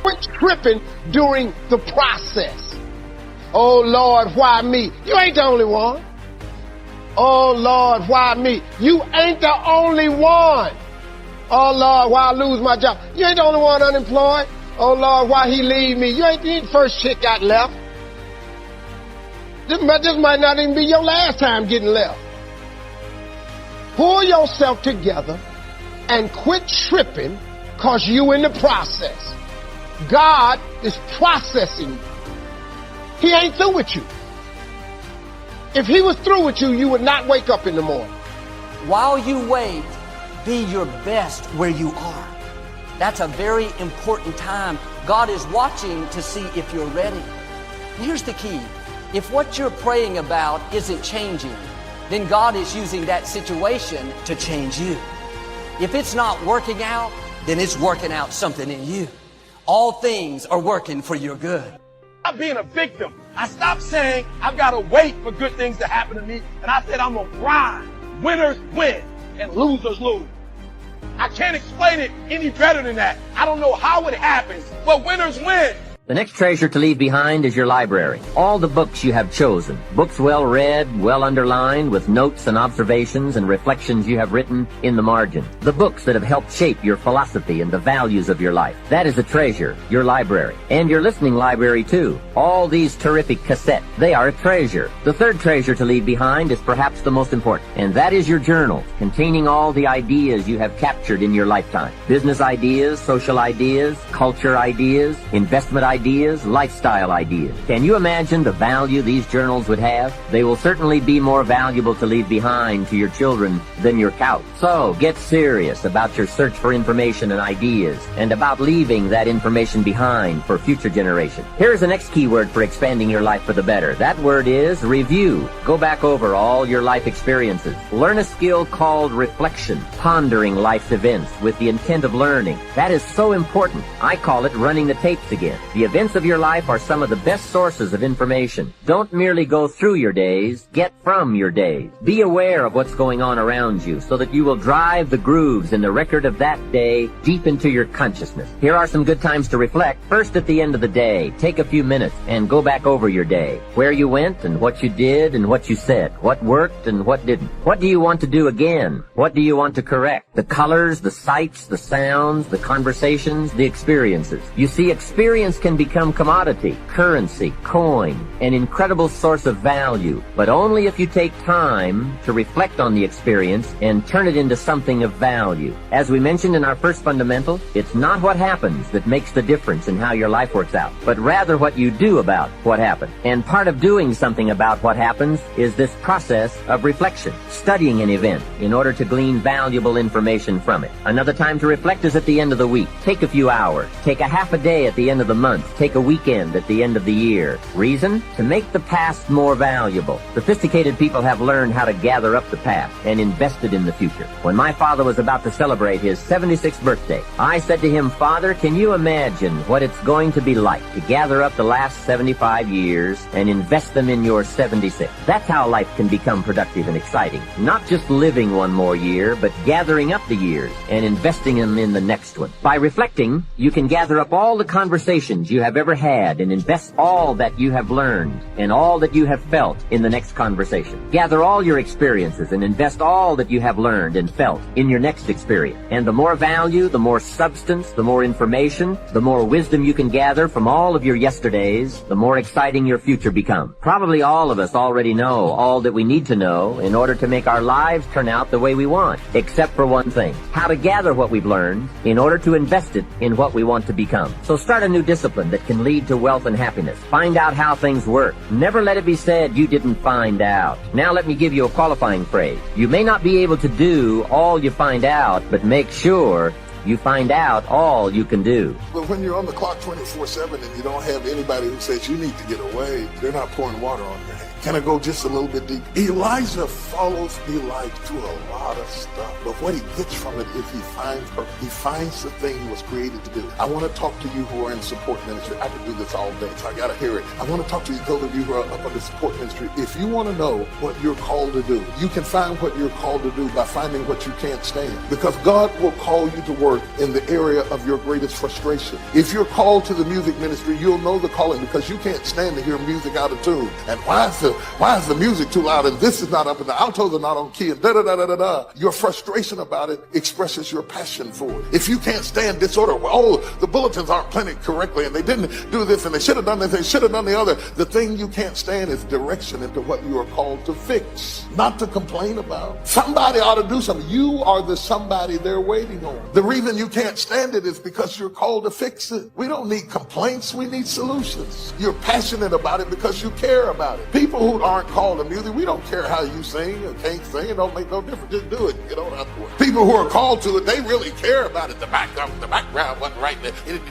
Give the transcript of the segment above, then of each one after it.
quit tripping during the process. Oh Lord, why me? You ain't the only one. Oh Lord, why me? You ain't the only one. Oh Lord, why I lose my job? You ain't the only one unemployed. Oh Lord, why he leave me? You ain't the first chick got left. This might not even be your last time getting left. Pull yourself together and quit tripping because you in the process. God is processing you. He ain't through with you. If he was through with you, you would not wake up in the morning. While you wait, be your best where you are. That's a very important time. God is watching to see if you're ready. Here's the key. If what you're praying about isn't changing, then God is using that situation to change you. If it's not working out, then it's working out something in you. All things are working for your good. Stop being a victim. I stopped saying I've got to wait for good things to happen to me, and I said I'm going to grind. Winners win and losers lose. I can't explain it any better than that. I don't know how it happens, but winners win. The next treasure to leave behind is your library. All the books you have chosen. Books well read, well underlined, with notes and observations and reflections you have written in the margin. The books that have helped shape your philosophy and the values of your life. That is a treasure, your library. And your listening library too. All these terrific cassettes, they are a treasure. The third treasure to leave behind is perhaps the most important, and that is your journal, containing all the ideas you have captured in your lifetime. Business ideas, social ideas, culture ideas, investment ideas, lifestyle ideas. Can you imagine the value these journals would have? They will certainly be more valuable to leave behind to your children than your couch. So get serious about your search for information and ideas, and about leaving that information behind for future generations. Here's the next key word for expanding your life for the better. That word is review. Go back over all your life experiences. Learn a skill called reflection, pondering life's events with the intent of learning. That is so important. I call it running the tapes again. The events of your life are some of the best sources of information. Don't merely go through your days, get from your days. Be aware of what's going on around you so that you will drive the grooves in the record of that day deep into your consciousness. Here are some good times to reflect. First, at the end of the day, take a few minutes and go back over your day. Where you went and what you did and what you said. What worked and what didn't. What do you want to do again? What do you want to correct? The colors, the sights, the sounds, the conversations, the experiences. You see, experience can become commodity, currency, coin, an incredible source of value, but only if you take time to reflect on the experience and turn it into something of value. As we mentioned in our first fundamental, it's not what happens that makes the difference in how your life works out, but rather what you do about what happened. And part of doing something about what happens is this process of reflection, studying an event in order to glean valuable information from it. Another time to reflect is at the end of the week. Take a few hours. Take a half a day at the end of the month. Take a weekend at the end of the year. Reason? To make the past more valuable. Sophisticated people have learned how to gather up the past and invest it in the future. When my father was about to celebrate his 76th birthday, I said to him, "Father, can you imagine what it's going to be like to gather up the last 75 years and invest them in your 76? That's how life can become productive and exciting. Not just living one more year, but gathering up the years and investing them in the next one. By reflecting, you can gather up all the conversations you have ever had and invest all that you have learned and all that you have felt in the next conversation. Gather all your experiences and invest all that you have learned and felt in your next experience. And the more value, the more substance, the more information, the more wisdom you can gather from all of your yesterdays, the more exciting your future becomes. Probably all of us already know all that we need to know in order to make our lives turn out the way we want, except for one thing: how to gather what we've learned in order to invest it in what we want to become. So start a new discipline that can lead to wealth and happiness. Find out how things work. Never let it be said you didn't find out. Now let me give you a qualifying phrase. You may not be able to do all you find out, but make sure you find out all you can do. But when you're on the clock 24/7 and you don't have anybody who says you need to get away, they're not pouring water on your head. Can I go just a little bit deep? Elijah follows Elijah through a lot of stuff, but what he gets from it is he finds the thing he was created to do. I want to talk to you who are in support ministry. I could do this all day, so I got to hear it. I want to talk to you, those of you who are up on the support ministry. If you want to know what you're called to do, you can find what you're called to do by finding what you can't stand, because God will call you to work in the area of your greatest frustration. If you're called to the music ministry, you'll know the calling, because you can't stand to hear music out of tune. And why is the music too loud, and this is not up, and the altos are not on key, and da-da-da-da-da-da. Your frustration about it expresses your passion for it. If you can't stand disorder, well, the bulletins aren't printed correctly, and they didn't do this, and they should have done this, they should have done the other. The thing you can't stand is direction into what you are called to fix, not to complain about. Somebody ought to do something. You are the somebody they're waiting on. The reason you can't stand it is because you're called to fix it. We don't need complaints, we need solutions. You're passionate about it because you care about it. People who aren't called to music, we don't care how you sing or can't sing. It don't make no difference. Just do it. Get on out the way. People who are called to it, they really care about it. The background wasn't right.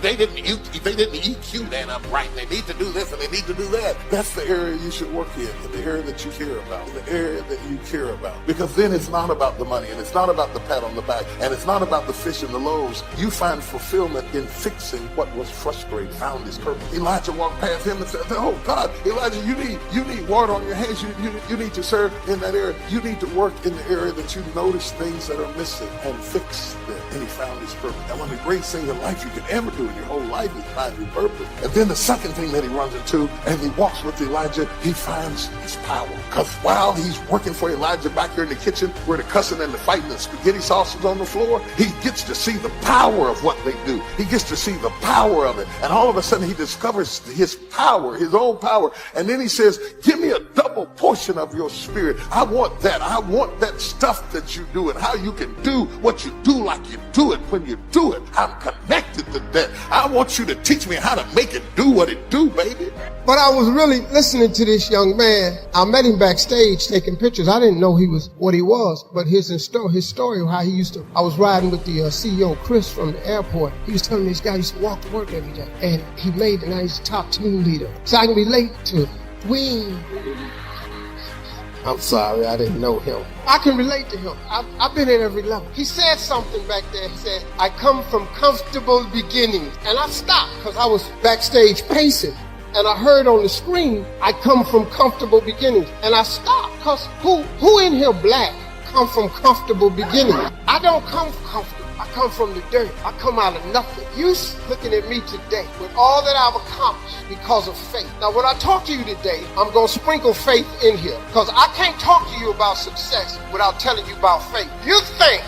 They didn't EQ that up right. They need to do this and they need to do that. That's the area you should work in the area that you care about, the area that you care about. Because then it's not about the money, and it's not about the pat on the back, and it's not about the fish and the loaves. You find fulfillment in fixing what was frustrating, found his purpose. Elijah walked past him and said, oh God, Elijah, you need water on your hands. You need to serve in that area. You need to work in the area that you notice things that are missing and fix them. And he found his purpose. And one of the greatest things in life you can ever do in your whole life is find your purpose. And then the second thing that he runs into, and he walks with Elijah, he finds his power. Because while he's working for Elijah back here in the kitchen where the cussing and the fighting and spaghetti sauce is on the floor, he gets to see the power of what they do. He gets to see the power of it. And all of a sudden he discovers his power, his own power. And then he says, give me a double portion of your spirit. I want that. I want that stuff that you do and how you can do what you do like you do it when you do it. I'm connected to that. I want you to teach me how to make it do what it do, baby. But I was really listening to this young man. I met him backstage taking pictures. I didn't know he was what he was, but his story of how he used to, I was riding with the CEO, Chris, from the airport. He was telling me this guy used to walk to work every day. And he made it, now he's a top team leader. So I can relate to Wing. I'm sorry, I didn't know him. I can relate to him. I've been at every level. He said something back there. He said, I come from comfortable beginnings. And I stopped because I was backstage pacing. And I heard on the screen, I come from comfortable beginnings. And I stopped because who in here black come from comfortable beginnings? I don't come from comfortable. I come from the dirt. I come out of nothing. You looking at me today with all that I've accomplished because of faith. Now, when I talk to you today, I'm going to sprinkle faith in here because I can't talk to you about success without telling you about faith. You think,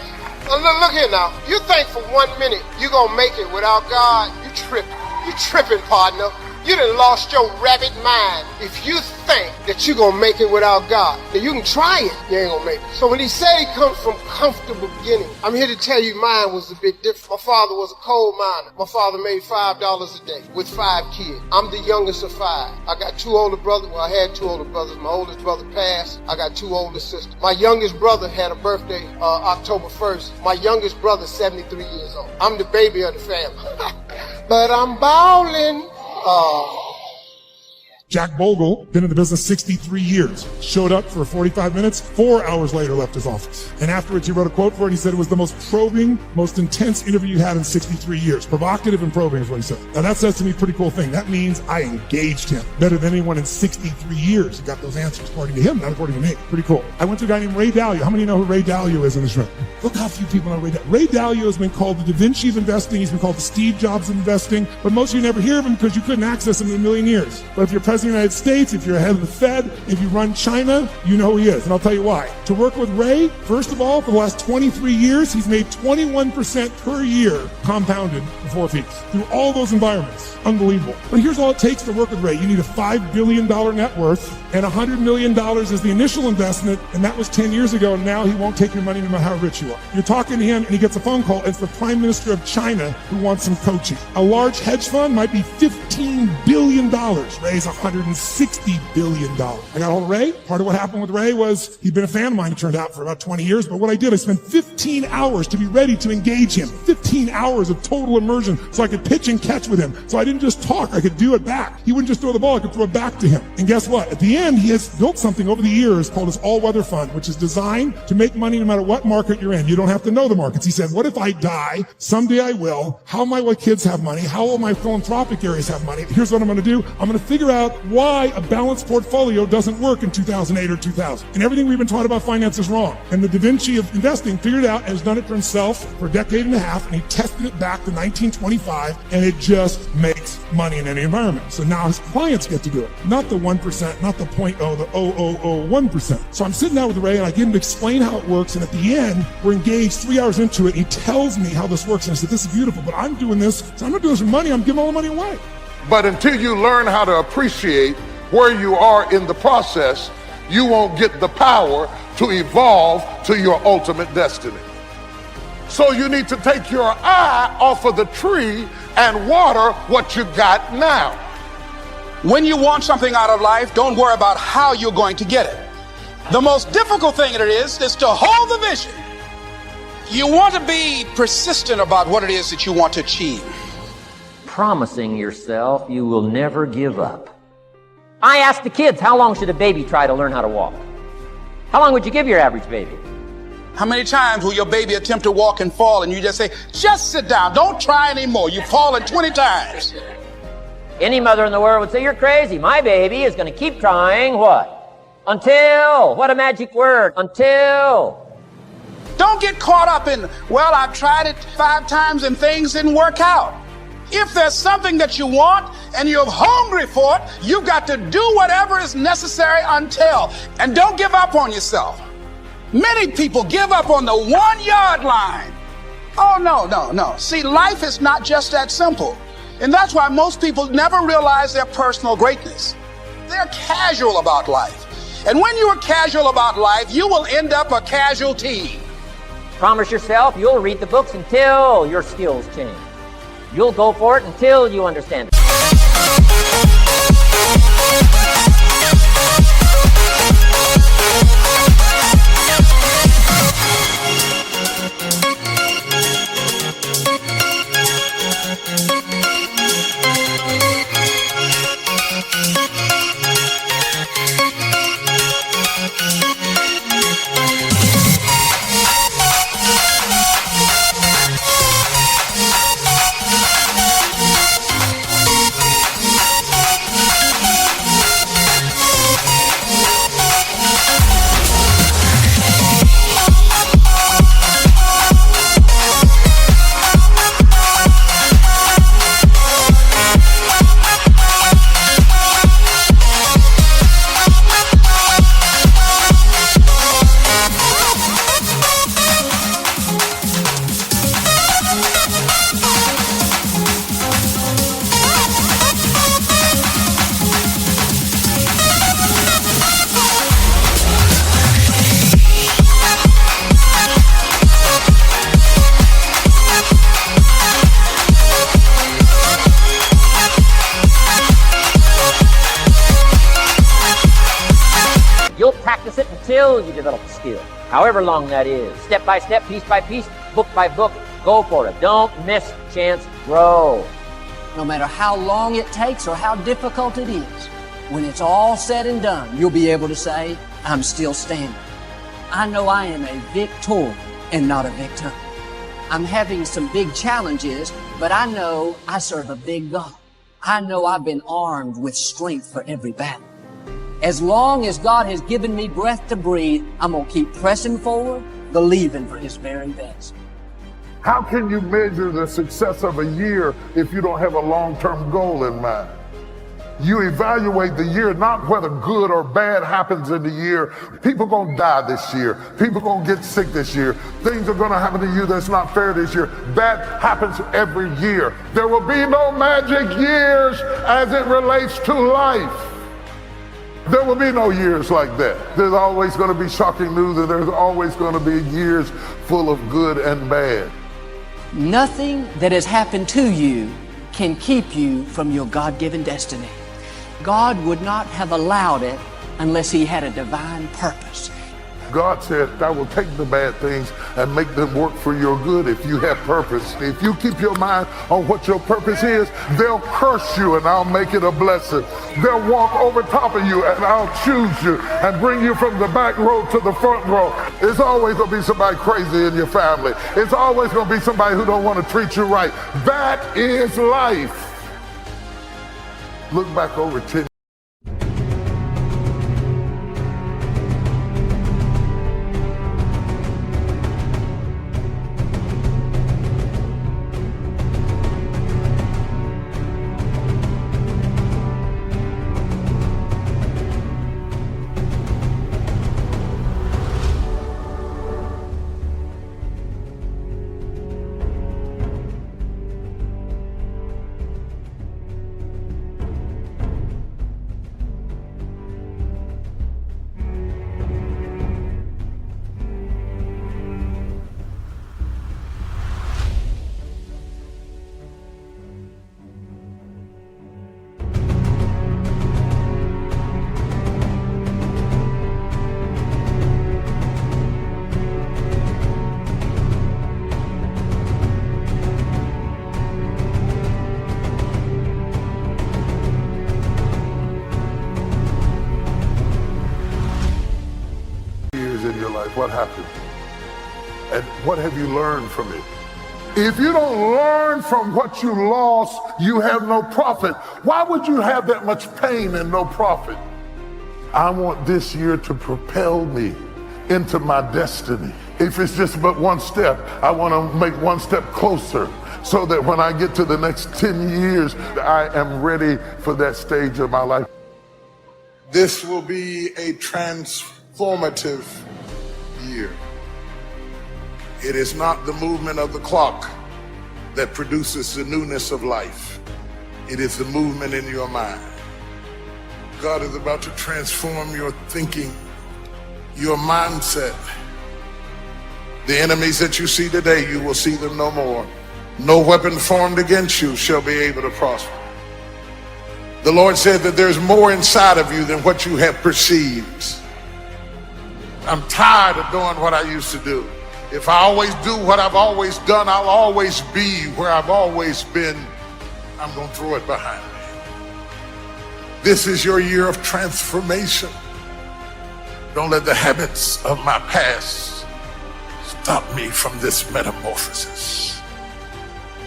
look here now, you think for 1 minute you're going to make it without God? You tripping. You tripping, partner. You done lost your rabbit mind if you think that you're going to make it without God. Now, you can try it, you ain't going to make it. So when he said he comes from comfortable beginnings, I'm here to tell you mine was a bit different. My father was a coal miner. My father made $5 a day with 5 kids. I'm the youngest of 5. I got 2 older brothers. Well, I had 2 older brothers. My oldest brother passed. I got 2 older sisters. My youngest brother had a birthday October 1st. My youngest brother, 73 years old. I'm the baby of the family. But I'm ballin'. Jack Bogle, been in the business 63 years, showed up for 45 minutes, 4 hours later left his office. And afterwards he wrote a quote for it. He said it was the most probing, most intense interview you had in 63 years. Provocative and probing is what he said. Now that says to me a pretty cool thing. That means I engaged him better than anyone in 63 years. He got those answers according to him, not according to me. Pretty cool. I went to a guy named Ray Dalio. How many know who Ray Dalio is in this room? Look how few people know Ray Dalio. Ray Dalio has been called the Da Vinci of investing. He's been called the Steve Jobs of investing. But most of you never hear of him because you couldn't access him in a million years. But if you're president of the United States, if you're head of the Fed, if you run China, you know who he is. And I'll tell you why. To work with Ray, first of all, for the last 23 years, he's made 21% per year compounded before fees through all those environments. Unbelievable. But here's all it takes to work with Ray. You need a $5 billion net worth and $100 million as the initial investment. And that was 10 years ago. And now he won't take your money no matter how rich you are. You're talking to him and he gets a phone call. It's the Prime Minister of China who wants some coaching. A large hedge fund might be $15 billion. Ray's $160 billion. I got hold of Ray. Part of what happened with Ray was he'd been a fan of mine, it turned out, for about 20 years. But what I did, I spent 15 hours to be ready to engage him. 15 15 hours of total immersion so I could pitch and catch with him. So I didn't just talk, I could do it back. He wouldn't just throw the ball, I could throw it back to him. And guess what? At the end, he has built something over the years called his all-weather fund, which is designed to make money no matter what market you're in. You don't have to know the markets. He said, what if I die? Someday I will. How will my kids have money? How will my philanthropic areas have money? Here's what I'm going to do. I'm going to figure out why a balanced portfolio doesn't work in 2008 or 2000. And everything we've been taught about finance is wrong. And the Da Vinci of investing figured it out and has done it for himself for a decade and a half. And he tested it back to 1925. And it just makes money in any environment. So now his clients get to do it. Not the 1%, not the 0.0, the 0.001%. So I'm sitting down with Ray and I get him to explain how it works. And at the end, we're engaged 3 hours into it. And he tells me how this works. And I said, this is beautiful, but I'm doing this. So I'm not doing this for money. I'm giving all the money away. But until you learn how to appreciate where you are in the process, you won't get the power to evolve to your ultimate destiny. So you need to take your eye off of the tree and water what you got now. When you want something out of life, don't worry about how you're going to get it. The most difficult thing it is to hold the vision. You want to be persistent about what it is that you want to achieve. Promising yourself you will never give up. I ask the kids, how long should a baby try to learn how to walk? How long would you give your average baby? How many times will your baby attempt to walk and fall and you just say, just sit down, don't try anymore. You've fallen 20 times. Any mother in the world would say, you're crazy. My baby is going to keep trying what? Until. What a magic word. Until. Don't get caught up in, well, I've tried it 5 times and things didn't work out. If there's something that you want and you're hungry for it, you've got to do whatever is necessary until. And don't give up on yourself. Many people give up on the 1-yard line. Oh, no. See, life is not just that simple. And that's why most people never realize their personal greatness. They're casual about life. And when you are casual about life, you will end up a casualty. Promise yourself you'll read the books until your skills change. You'll go for it until you understand it. You'll practice it until you develop the skill. However long that is. Step by step, piece by piece, book by book, go for it. Don't miss chance, grow. No matter how long it takes or how difficult it is, when it's all said and done, you'll be able to say, I'm still standing. I know I am a victor and not a victim. I'm having some big challenges, but I know I serve a big God. I know I've been armed with strength for every battle. As long as God has given me breath to breathe, I'm going to keep pressing forward, believing for His very best. How can you measure the success of a year if you don't have a long-term goal in mind? You evaluate the year, not whether good or bad happens in the year. People are going to die this year. People are going to get sick this year. Things are going to happen to you that's not fair this year. That happens every year. There will be no magic years as it relates to life. There will be no years like that. There's always going to be shocking news, and there's always going to be years full of good and bad. Nothing that has happened to you can keep you from your God-given destiny. God would not have allowed it unless He had a divine purpose. God said, I will take the bad things and make them work for your good if you have purpose. If you keep your mind on what your purpose is, they'll curse you and I'll make it a blessing. They'll walk over top of you and I'll choose you and bring you from the back row to the front row. It's always going to be somebody crazy in your family. It's always going to be somebody who don't want to treat you right. That is life. Look back over 10 in your life, what happened? And what have you learned from it? If you don't learn from what you lost, you have no profit. Why would you have that much pain and no profit? I want this year to propel me into my destiny. If it's just but one step, I want to make one step closer so that when I get to the next 10 years, I am ready for that stage of my life. This will be a transformative year. It is not the movement of the clock that produces the newness of life. It is the movement in your mind. God is about to transform your thinking, your mindset. The enemies that you see today, you will see them no more. No weapon formed against you shall be able to prosper. The Lord said that there's more inside of you than what you have perceived. I'm tired of doing what I used to do. If I always do what I've always done, I'll always be where I've always been. I'm going to throw it behind me. This is your year of transformation. Don't let the habits of my past stop me from this metamorphosis.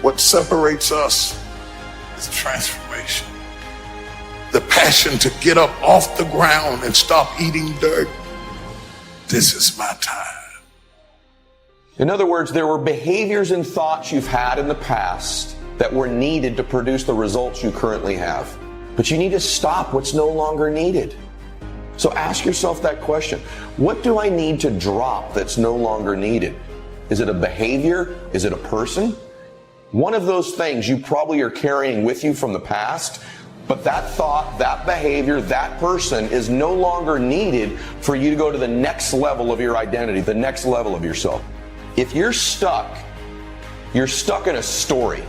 What separates us is transformation. The passion to get up off the ground and stop eating dirt. This is my time. In other words, there were behaviors and thoughts you've had in the past that were needed to produce the results you currently have. But you need to stop what's no longer needed. So ask yourself that question. What do I need to drop that's no longer needed? Is it a behavior? Is it a person? One of those things you probably are carrying with you from the past, but that thought, that behavior, that person is no longer needed for you to go to the next level of your identity, the next level of yourself. If you're stuck in a story.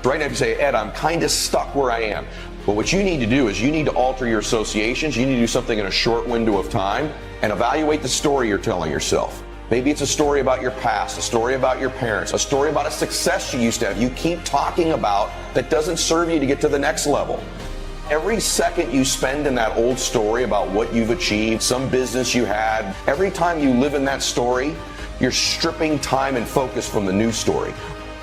Right now, if you say, Ed, I'm kind of stuck where I am. But what you need to do is you need to alter your associations. You need to do something in a short window of time and evaluate the story you're telling yourself. Maybe it's a story about your past, a story about your parents, a story about a success you used to have. You keep talking about that doesn't serve you to get to the next level. Every second you spend in that old story about what you've achieved, some business you had, every time you live in that story, you're stripping time and focus from the new story.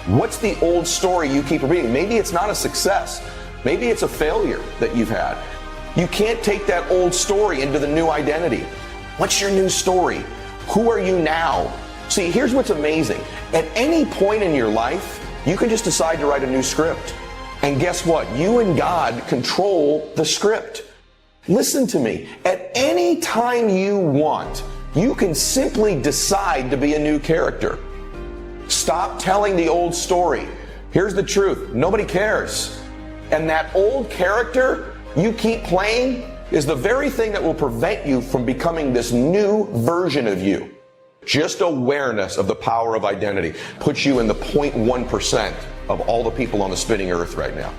What's the old story you keep repeating? Maybe it's not a success. Maybe it's a failure that you've had. You can't take that old story into the new identity. What's your new story? Who are you now? See, here's what's amazing. At any point in your life, you can just decide to write a new script. And guess what? You and God control the script. Listen to me. At any time you want, you can simply decide to be a new character. Stop telling the old story. Here's the truth. Nobody cares. And that old character you keep playing is the very thing that will prevent you from becoming this new version of you. Just awareness of the power of identity puts you in the 0.1% of all the people on the spinning earth right now.